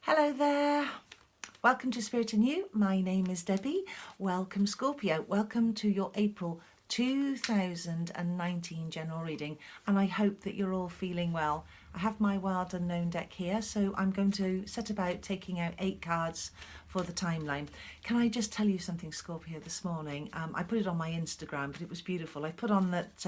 Hello there. Welcome to Spirit and You. My name is Debbie. Welcome Scorpio. Welcome to your April 2019 general reading, and I hope that you're all feeling well. I have my Wild Unknown deck here, so I'm going to set about taking out 8 cards for the timeline. Can I just tell you something, Scorpio, this morning? I put it on my Instagram, but it was beautiful. I put on that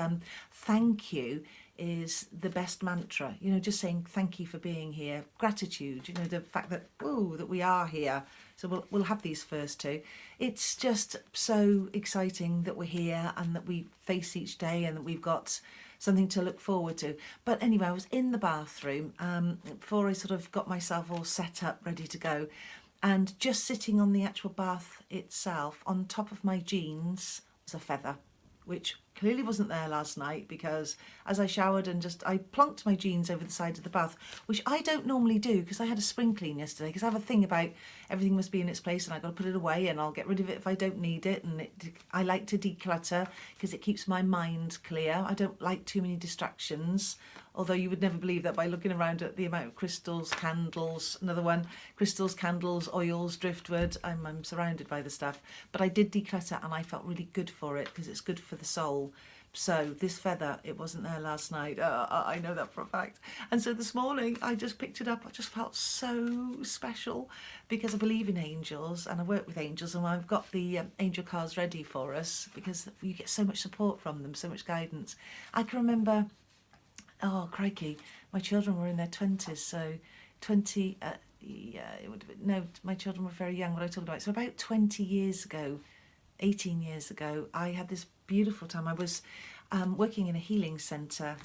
thank you is the best mantra, just saying thank you for being here, gratitude, the fact that that we are here. So we'll have these first two. It's just so exciting that we're here and that we face each day and that we've got something to look forward to. But anyway, I was in the bathroom before I sort of got myself all set up, ready to go, and just sitting on the actual bath itself, on top of my jeans was a feather, which clearly wasn't there last night, because as I showered and I plonked my jeans over the side of the bath, which I don't normally do because I had a spring clean yesterday, because I have a thing about everything must be in its place and I've got to put it away and I'll get rid of it if I don't need it, and I like to declutter because it keeps my mind clear. I don't like too many distractions, although you would never believe that by looking around at the amount of crystals, candles, another one, crystals, candles, oils, driftwood. I'm surrounded by the stuff. But I did declutter and I felt really good for it because it's good for the soul. So this feather, it wasn't there last night. I know that for a fact. And so this morning I just picked it up. I just felt so special because I believe in angels and I work with angels, and I've got the angel cards ready for us because you get so much support from them, so much guidance. I can remember, oh crikey, my children were in their 20s, so 20, yeah, it would have been, no, my children were very young, what I talked about. So about 20 years ago, 18 years ago, I had this beautiful time. I was working in a healing centre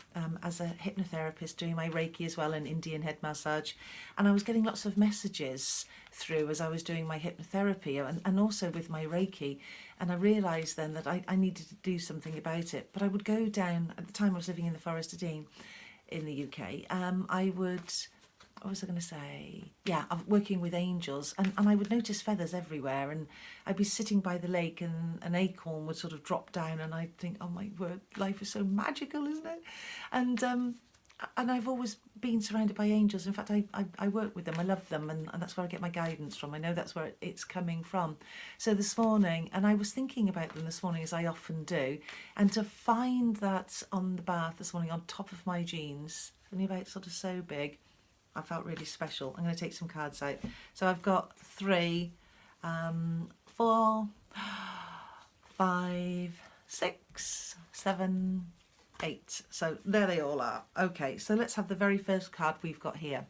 as a hypnotherapist, doing my Reiki as well and Indian head massage, and I was getting lots of messages through as I was doing my hypnotherapy and also with my Reiki, and I realised then that I needed to do something about it. But I would go down, at the time I was living in the Forest of Dean in the UK, what was I going to say? Yeah, I'm working with angels, and I would notice feathers everywhere, and I'd be sitting by the lake and an acorn would sort of drop down, and I'd think, oh my word, life is so magical, isn't it? And I've always been surrounded by angels. In fact, I work with them, I love them, and that's where I get my guidance from. I know that's where it's coming from. So this morning, and I was thinking about them this morning, as I often do, and to find that on the bath this morning on top of my jeans, only about sort of so big, I felt really special. I'm going to take some cards out. So I've got 3, 4, 5, 6, 7, 8. So there they all are. Okay, so let's have the very first card we've got here.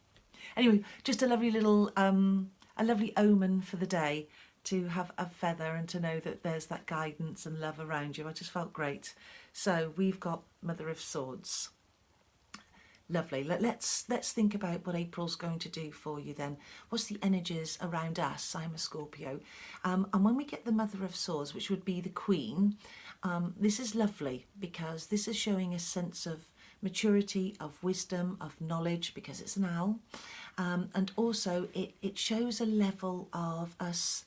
Anyway, just a lovely little, a lovely omen for the day, to have a feather and to know that there's that guidance and love around you. I just felt great. So we've got Mother of Swords. Lovely. Let's think about what April's going to do for you then. What's the energies around us? I'm a Scorpio. And when we get the Mother of Swords, which would be the Queen, this is lovely because this is showing a sense of maturity, of wisdom, of knowledge, because it's an owl. And also it shows a level of us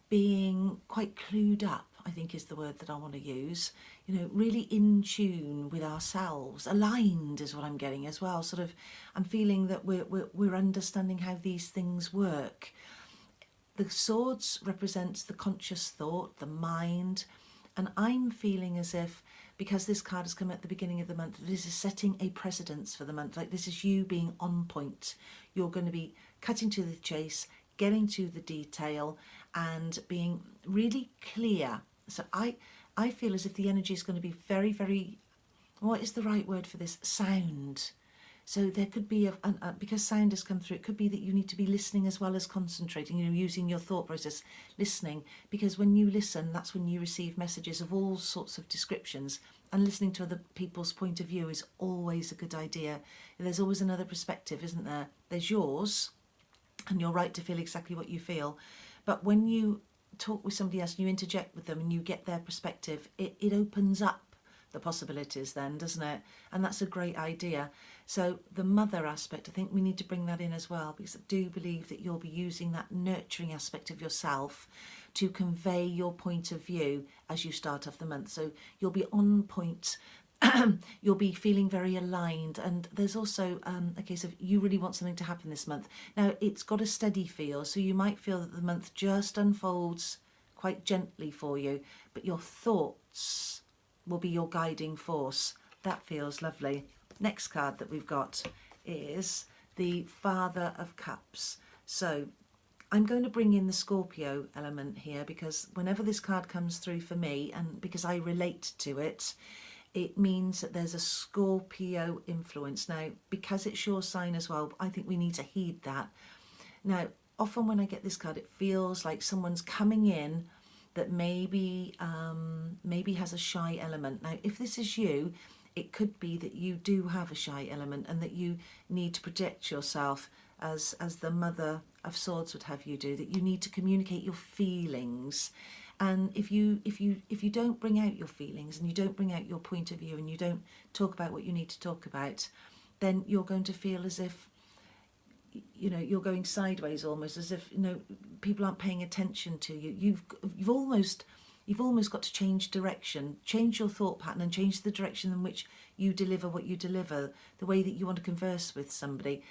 being quite clued up, I think is the word that I want to use, really in tune with ourselves, aligned is what I'm getting as well. Sort of, I'm feeling that we're understanding how these things work. The swords represents the conscious thought, the mind, and I'm feeling as if, because this card has come at the beginning of the month, this is setting a precedence for the month. Like, this is you being on point. You're going to be cutting to the chase, getting to the detail, and being really clear. So I feel as if the energy is going to be very, very, what is the right word for this? Sound. So there could be, because sound has come through, it could be that you need to be listening as well as concentrating, using your thought process, listening. Because when you listen, that's when you receive messages of all sorts of descriptions. And listening to other people's point of view is always a good idea. There's always another perspective, isn't there? There's yours, and you're right to feel exactly what you feel. But when you talk with somebody else and you interject with them and you get their perspective, it opens up the possibilities then, doesn't it? And that's a great idea. So the mother aspect, I think we need to bring that in as well, because I do believe that you'll be using that nurturing aspect of yourself to convey your point of view as you start off the month. So you'll be on point you'll be feeling very aligned, and there's also a case of you really want something to happen this month. Now it's got a steady feel, so you might feel that the month just unfolds quite gently for you, but your thoughts will be your guiding force. That feels lovely. Next card that we've got is the Father of Cups. So I'm going to bring in the Scorpio element here, because whenever this card comes through for me, and because I relate to it, it means that there's a Scorpio influence. Now, because it's your sign as well, I think we need to heed that. Now, often when I get this card, it feels like someone's coming in that maybe has a shy element. Now, if this is you, it could be that you do have a shy element and that you need to protect yourself, as the Mother of Swords would have you do, that you need to communicate your feelings. And if you don't bring out your feelings, and you don't bring out your point of view, and you don't talk about what you need to talk about, then you're going to feel as if, you know, you're going sideways, almost as if, you know, people aren't paying attention to you. You've almost got to change direction, change your thought pattern, and change the direction in which you deliver what you deliver, the way that you want to converse with somebody.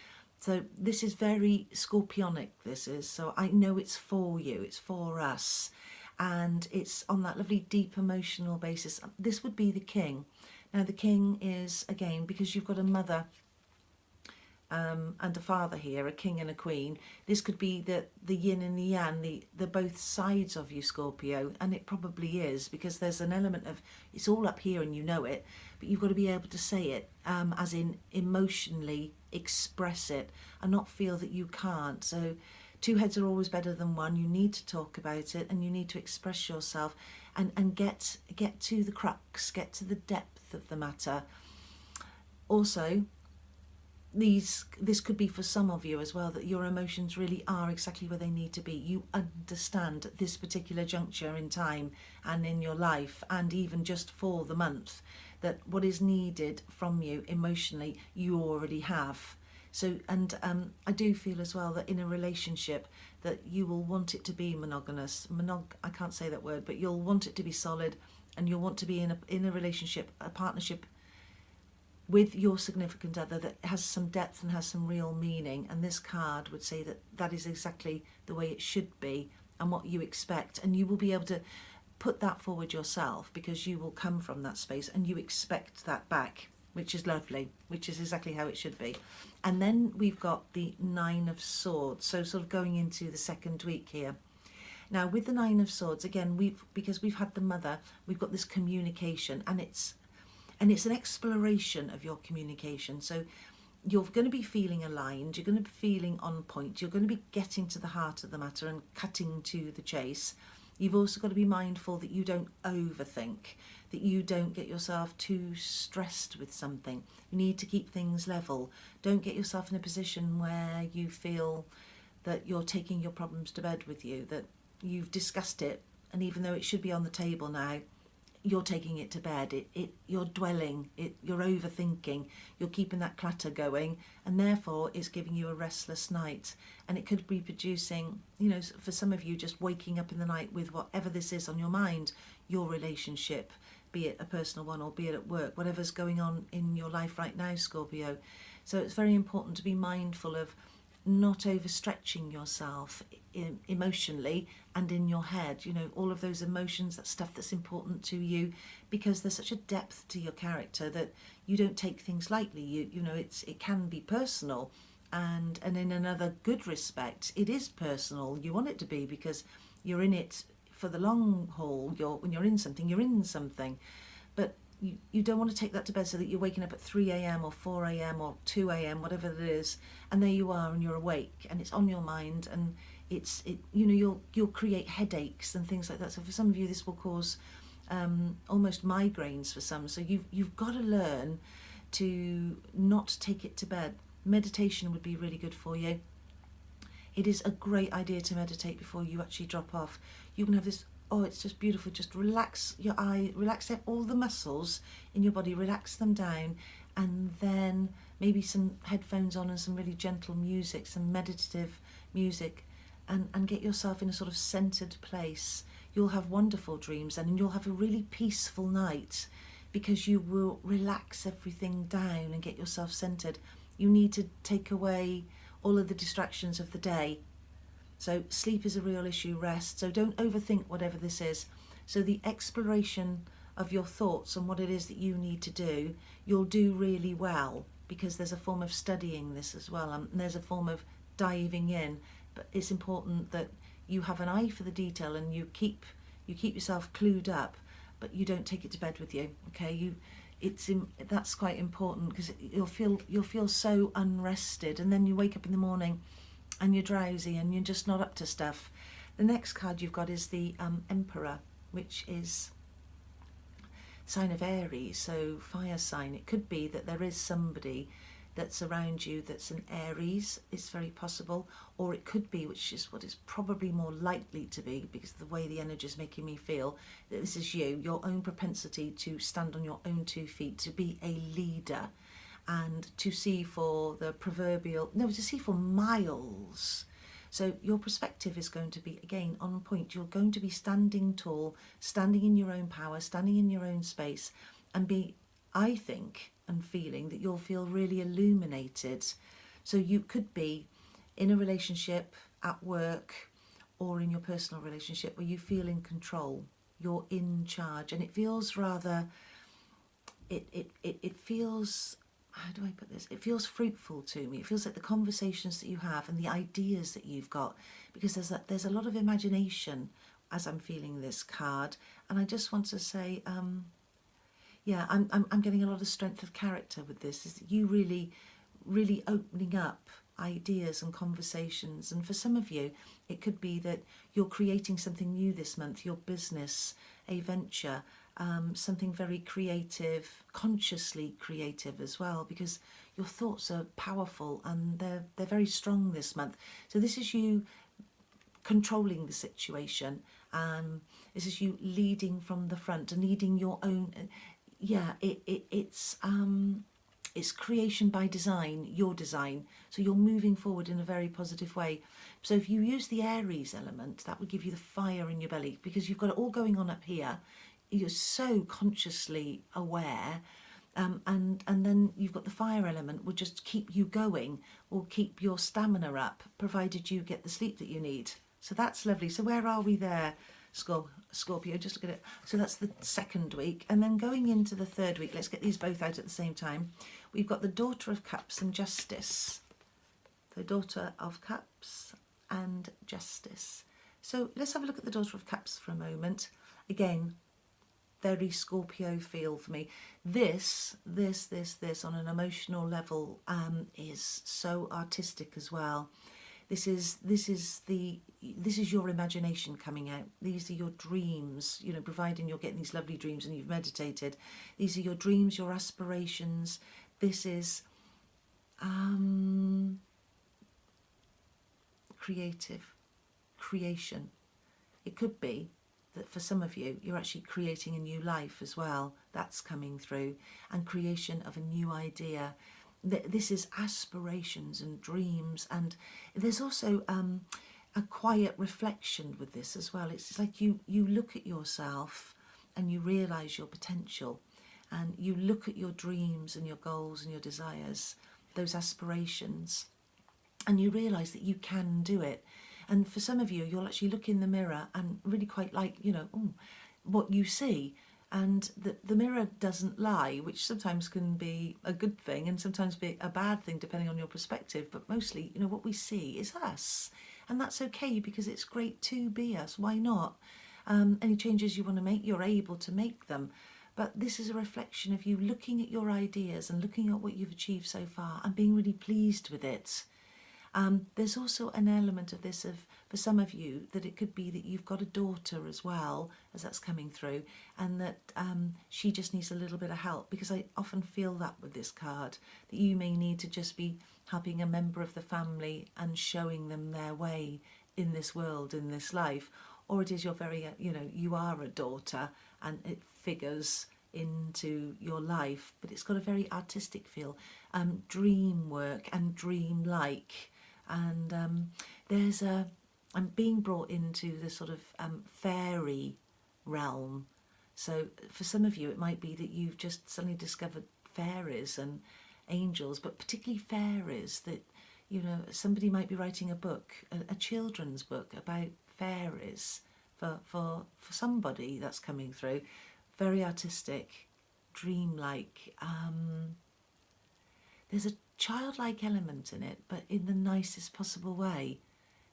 So this is very Scorpionic, this is. So I know it's for you, it's for us. And it's on that lovely deep emotional basis. This would be the King. Now the King is, again, because you've got a mother and a father here, a king and a queen. This could be the yin and the yang, the both sides of you, Scorpio, and it probably is, because there's an element of it's all up here and you know it, but you've got to be able to say it, as in emotionally express it, and not feel that you can't. So two heads are always better than one. You need to talk about it, and you need to express yourself, and get to the crux, get to the depth of the matter. Also, this could be for some of you as well, that your emotions really are exactly where they need to be. You understand at this particular juncture in time and in your life, and even just for the month, that what is needed from you emotionally, you already have. So, and I do feel as well that in a relationship that you will want it to be monogamous. I can't say that word, but you'll want it to be solid, and you'll want to be in a relationship, a partnership with your significant other that has some depth and has some real meaning. And this card would say that that is exactly the way it should be and what you expect. And you will be able to put that forward yourself, because you will come from that space and you expect that back, which is lovely, which is exactly how it should be. And then we've got the Nine of Swords. So sort of going into the second week here. Now with the Nine of Swords, again, because we've had the mother, we've got this communication, and it's an exploration of your communication. So you're going to be feeling aligned, you're going to be feeling on point, you're going to be getting to the heart of the matter and cutting to the chase. You've also got to be mindful that you don't overthink, that you don't get yourself too stressed with something. You need to keep things level. Don't get yourself in a position where you feel that you're taking your problems to bed with you, that you've discussed it, and even though it should be on the table now, you're taking it to bed. You're dwelling, you're overthinking, you're keeping that clutter going, and therefore it's giving you a restless night. And it could be producing, you know, for some of you, just waking up in the night with whatever this is on your mind, your relationship, be it a personal one or be it at work, whatever's going on in your life right now, Scorpio. So it's very important to be mindful of not overstretching yourself emotionally and in your head, you know, all of those emotions, that stuff that's important to you, because there's such a depth to your character that you don't take things lightly. You know, it can be personal, and in another good respect, it is personal. You want it to be, because you're in it for the long haul. When you're in something, you're in something, but you don't want to take that to bed so that you're waking up at 3 a.m. or 4 a.m. or 2 a.m., whatever it is, and there you are and you're awake and it's on your mind, and you'll create headaches and things like that. So for some of you, this will cause almost migraines for some. So you've got to learn to not take it to bed. Meditation would be really good for you. It is a great idea to meditate before you actually drop off. You can have this, oh, it's just beautiful. Just relax your eye, relax all the muscles in your body, relax them down, and then maybe some headphones on and some really gentle music, some meditative music, and get yourself in a sort of centered place. You'll have wonderful dreams, and you'll have a really peaceful night, because you will relax everything down and get yourself centered. You need to take away all of the distractions of the day. So sleep is a real issue, rest. So don't overthink whatever this is. So the exploration of your thoughts and what it is that you need to do, you'll do really well, because there's a form of studying this as well, and there's a form of diving in. But it's important that you have an eye for the detail and you keep yourself clued up, but you don't take it to bed with you. Okay, that's quite important, because you'll feel so unrested, and then you wake up in the morning and you're drowsy and you're just not up to stuff. The next card you've got is the Emperor, which is sign of Aries, so fire sign. It could be that there is somebody that's around you that's an Aries, it's very possible, or it could be, which is what is probably more likely to be because of the way the energy is making me feel, that this is you, your own propensity to stand on your own 2 feet, to be a leader, and to see for the proverbial, no, to see for miles. So your perspective is going to be, again, on point. You're going to be standing tall, standing in your own power, standing in your own space, and be, I think, and feeling that you'll feel really illuminated. So you could be in a relationship, at work, or in your personal relationship where you feel in control. You're in charge, and it feels rather, it feels, how do I put this? It feels fruitful to me. It feels like the conversations that you have and the ideas that you've got, because there's a lot of imagination as I'm feeling this card. And I just want to say, yeah, I'm getting a lot of strength of character with this. Is you really, really opening up ideas and conversations. And for some of you, it could be that you're creating something new this month, your business, a venture, something very creative, consciously creative as well, because your thoughts are powerful and they're very strong this month. So this is you controlling the situation. This is you leading from the front and leading your own. Yeah, it's creation by design, your design. So you're moving forward in a very positive way. So if you use the Aries element, that would give you the fire in your belly, because you've got it all going on up here. You're so consciously aware, and then you've got the fire element, will just keep you going, will keep your stamina up, provided you get the sleep that you need. So that's lovely. So where are we there, Scorpio? Just look at it. So that's the 2nd week, and then going into the 3rd week, let's get these both out at the same time. We've got the Daughter of Cups and Justice. The Daughter of Cups and Justice. So let's have a look at the Daughter of Cups for a moment. Again, very Scorpio feel for me. This on an emotional level is so artistic as well. This is your imagination coming out. These are your dreams, you know, providing you're getting these lovely dreams and you've meditated. These are your dreams, your aspirations. This is creation. It could be that for some of you, you're actually creating a new life as well. That's coming through, and creation of a new idea. This is aspirations and dreams, and there's also a quiet reflection with this as well. It's like you look at yourself and you realise your potential, and you look at your dreams and your goals and your desires, those aspirations, and you realise that you can do it. And for some of you, you'll actually look in the mirror and really quite like, you know, what you see. And the mirror doesn't lie, which sometimes can be a good thing and sometimes be a bad thing depending on your perspective. But mostly, you know, what we see is us. And that's okay, because it's great to be us. Why not? Any changes you want to make, you're able to make them. But this is a reflection of you looking at your ideas and looking at what you've achieved so far and being really pleased with it. There's also an element of this for some of you, that it could be that you've got a daughter as well, as that's coming through, and that she just needs a little bit of help, because I often feel that with this card, that you may need to just be helping a member of the family and showing them their way in this world, in this life. Or it is your very, you know, you are a daughter and it figures into your life, but it's got a very artistic feel, dream work and dream-like. And I'm being brought into the sort of fairy realm. So for some of you, it might be that you've just suddenly discovered fairies and angels, but particularly fairies, that, you know, somebody might be writing a book, a children's book about fairies for somebody that's coming through. Very artistic, dreamlike. There's a childlike element in it, but in the nicest possible way.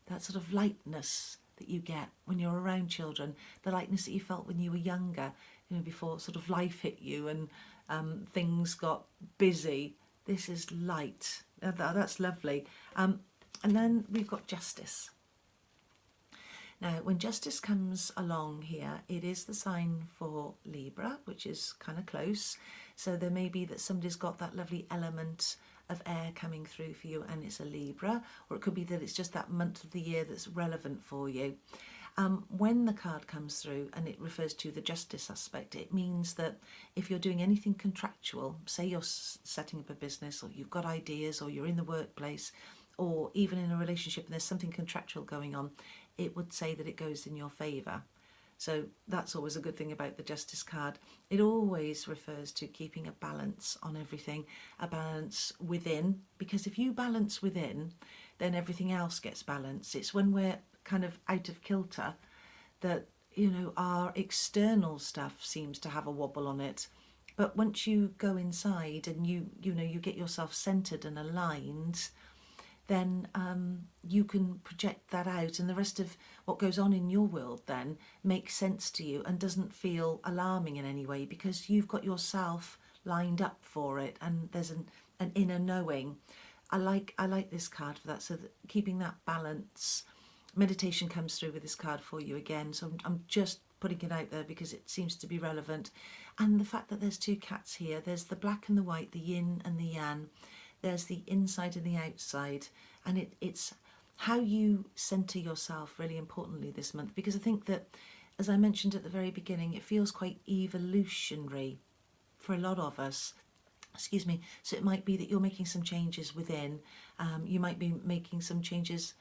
That sort of lightness that you get when you're around children, the lightness that you felt when you were younger, you know, before sort of life hit you and things got busy. This is light. That's lovely. And then we've got justice. Now, when justice comes along here, it is the sign for Libra, which is kind of close. So there may be that somebody's got that lovely element of air coming through for you and it's a Libra, or it could be that it's just that month of the year that's relevant for you. When the card comes through and it refers to the justice aspect, it means that if you're doing anything contractual, say you're setting up a business, or you've got ideas, or you're in the workplace, or even in a relationship and there's something contractual going on, it would say that it goes in your favour. So that's always a good thing about the Justice card. It always refers to keeping a balance on everything, a balance within, because if you balance within, then everything else gets balanced. It's when we're kind of out of kilter that, you know, our external stuff seems to have a wobble on it. But once you go inside and you know, you get yourself centered and aligned, then you can project that out, and the rest of what goes on in your world then makes sense to you and doesn't feel alarming in any way, because you've got yourself lined up for it, and there's an inner knowing. I like this card for that, so that keeping that balance. Meditation comes through with this card for you again, so I'm just putting it out there because it seems to be relevant. And the fact that there's two cats here, there's the black and the white, the yin and the yang. There's the inside and the outside, and it's how you centre yourself really importantly this month, because I think that, as I mentioned at the very beginning, it feels quite evolutionary for a lot of us. Excuse me. So it might be that you're making some changes within. You might be making some changes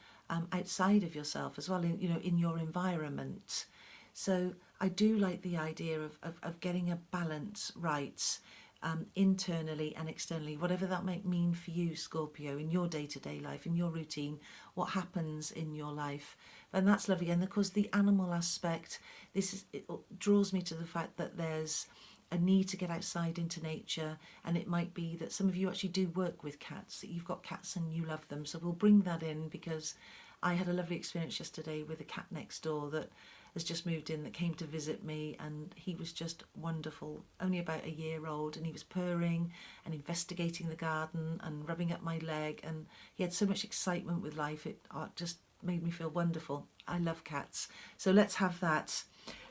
outside of yourself as well, in your environment. So I do like the idea of getting a balance right. Internally and externally, whatever that might mean for you, Scorpio, in your day-to-day life, in your routine, what happens in your life. And that's lovely. And of course, the animal aspect, it draws me to the fact that there's a need to get outside into nature, and it might be that some of you actually do work with cats, that you've got cats and you love them. So we'll bring that in, because I had a lovely experience yesterday with a cat next door that has just moved in, that came to visit me, and he was just wonderful, only about a year old, and he was purring and investigating the garden and rubbing up my leg, and he had so much excitement with life. It just made me feel wonderful. I love cats. So let's have that.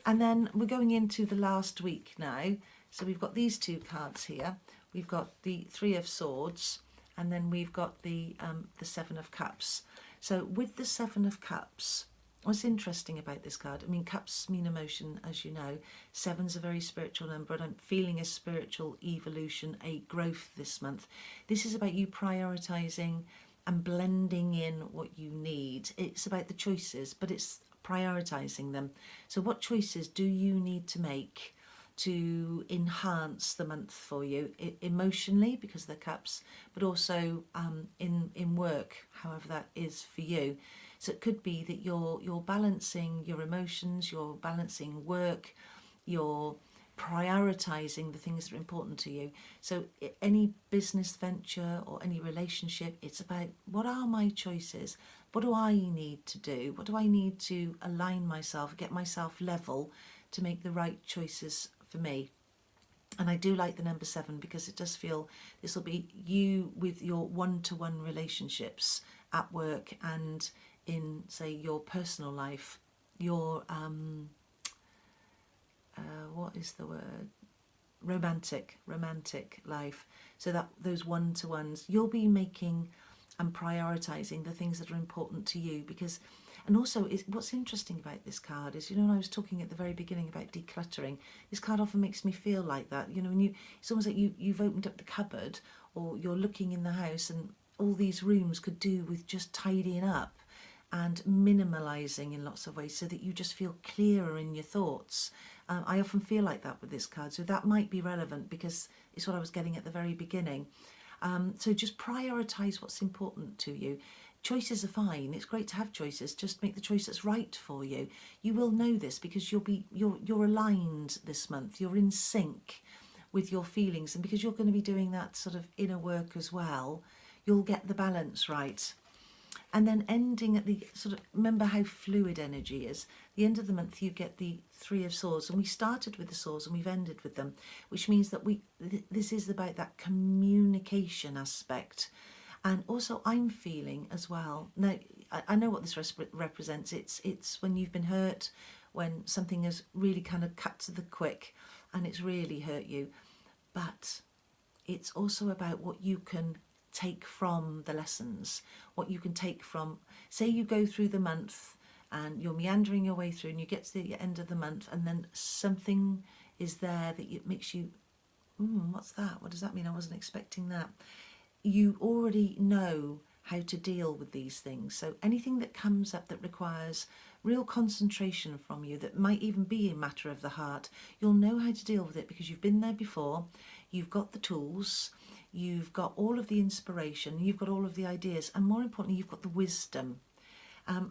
And then we're going into the last week now. So we've got these two cards here. We've got the Three of Swords, and then we've got the Seven of Cups. So with the Seven of Cups, what's interesting about this card, I mean, cups mean emotion, as you know. Seven's a very spiritual number, and I'm feeling a spiritual evolution, a growth this month. This is about you prioritising and blending in what you need. It's about the choices, but it's prioritising them. So what choices do you need to make to enhance the month for you, emotionally, because of the cups, but also in work, however that is for you. So it could be that you're balancing your emotions, you're balancing work, you're prioritising the things that are important to you. So any business venture or any relationship, it's about, what are my choices? What do I need to do? What do I need to align myself, get myself level to make the right choices for me? And I do like the number 7, because it does feel this will be you with your one-to-one relationships at work and in, say, your personal life, your what is the word, romantic life. So that those one-to-ones, you'll be making and prioritising the things that are important to you. Because, and also what's interesting about this card is, when I was talking at the very beginning about decluttering, this card often makes me feel like that. When it's almost like you've opened up the cupboard, or you're looking in the house, and all these rooms could do with just tidying up. and minimalising in lots of ways so that you just feel clearer in your thoughts. I often feel like that with this card, so that might be relevant because it's what I was getting at the very beginning. So just prioritise what's important to you. Choices are fine. It's great to have choices. Just make the choice that's right for you. You will know this because you're aligned this month. You're in sync with your feelings, and because you're going to be doing that sort of inner work as well, you'll get the balance right. And then ending at the sort of, remember how fluid energy is. The end of the month you get the Three of Swords, and we started with the Swords and we've ended with them, which means that this is about that communication aspect. And also I'm feeling as well, now I know what this represents. It's when you've been hurt, when something has really kind of cut to the quick and it's really hurt you. But it's also about what you can take from the lessons, what you can take from, say you go through the month and you're meandering your way through and you get to the end of the month and then something is there that it makes you, what's that? What does that mean? I wasn't expecting that. You already know how to deal with these things. So anything that comes up that requires real concentration from you, that might even be a matter of the heart, you'll know how to deal with it because you've been there before. You've got the tools, you've got all of the inspiration, you've got all of the ideas, and more importantly, you've got the wisdom.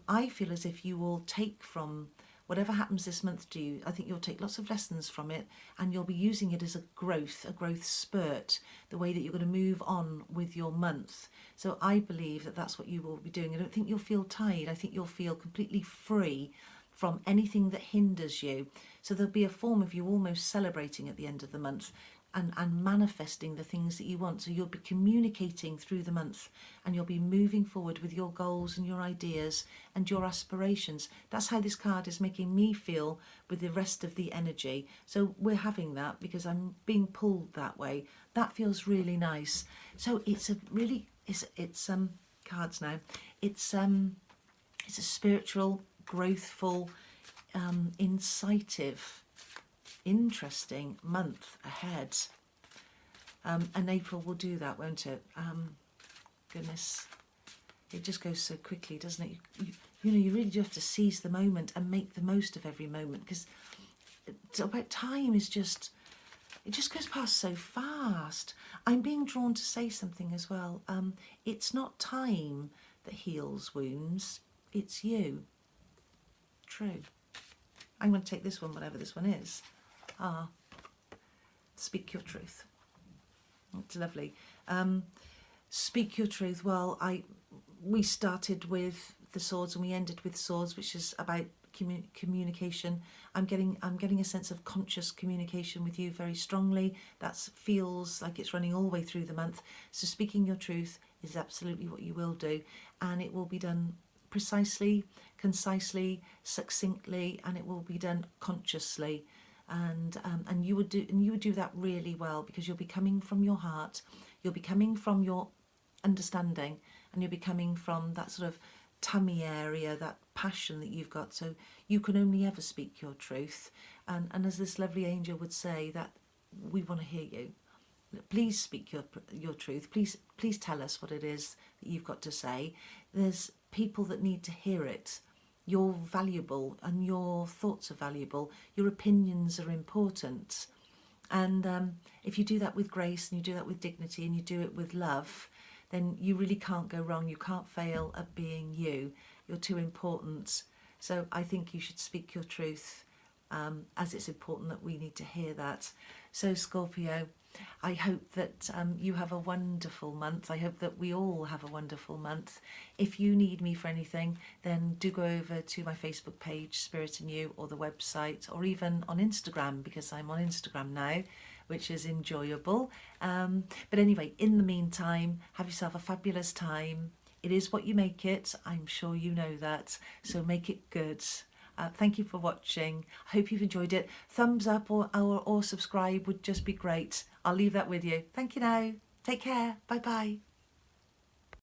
I feel as if you will take from whatever happens this month to you, I think you'll take lots of lessons from it and you'll be using it as a growth spurt, the way that you're going to move on with your month. So I believe that that's what you will be doing. I don't think you'll feel tired. I think you'll feel completely free from anything that hinders you. So there'll be a form of you almost celebrating at the end of the month and manifesting the things that you want. So you'll be communicating through the month and you'll be moving forward with your goals and your ideas and your aspirations. That's how this card is making me feel with the rest of the energy. So we're having that because I'm being pulled that way. That feels really nice. So it's a really, it's cards now. It's a spiritual, growthful, incisive, interesting month ahead, and April will do that, won't it? Goodness, it just goes so quickly, doesn't it? You know, you really do have to seize the moment and make the most of every moment, because it's about time is just, it just goes past so fast. I'm being drawn to say something as well. It's not time that heals wounds, it's you. True. I'm going to take this one, whatever this one is. Speak your truth. It's lovely. Speak your truth. Well, we started with the Swords and we ended with Swords, which is about communication. I'm getting a sense of conscious communication with you very strongly. That feels like it's running all the way through the month. So speaking your truth is absolutely what you will do, and it will be done precisely, concisely, succinctly, and it will be done consciously. And you would do that really well, because you'll be coming from your heart, you'll be coming from your understanding, and you'll be coming from that sort of tummy area, that passion that you've got. So you can only ever speak your truth, and as this lovely angel would say, that we want to hear you. Please speak your truth. Please tell us what it is that you've got to say. There's people that need to hear it. You're valuable and your thoughts are valuable. Your opinions are important. And if you do that with grace and you do that with dignity and you do it with love, then you really can't go wrong. You can't fail at being you. You're too important. So I think you should speak your truth, as it's important that we need to hear that. So Scorpio, I hope that you have a wonderful month. I hope that we all have a wonderful month. If you need me for anything, then do go over to my Facebook page, Spirit in You, or the website, or even on Instagram, because I'm on Instagram now, which is enjoyable. But anyway, in the meantime, have yourself a fabulous time. It is what you make it. I'm sure you know that. So make it good. Thank you for watching. I hope you've enjoyed it. Thumbs up or subscribe would just be great. I'll leave that with you. Thank you now. Take care. Bye bye.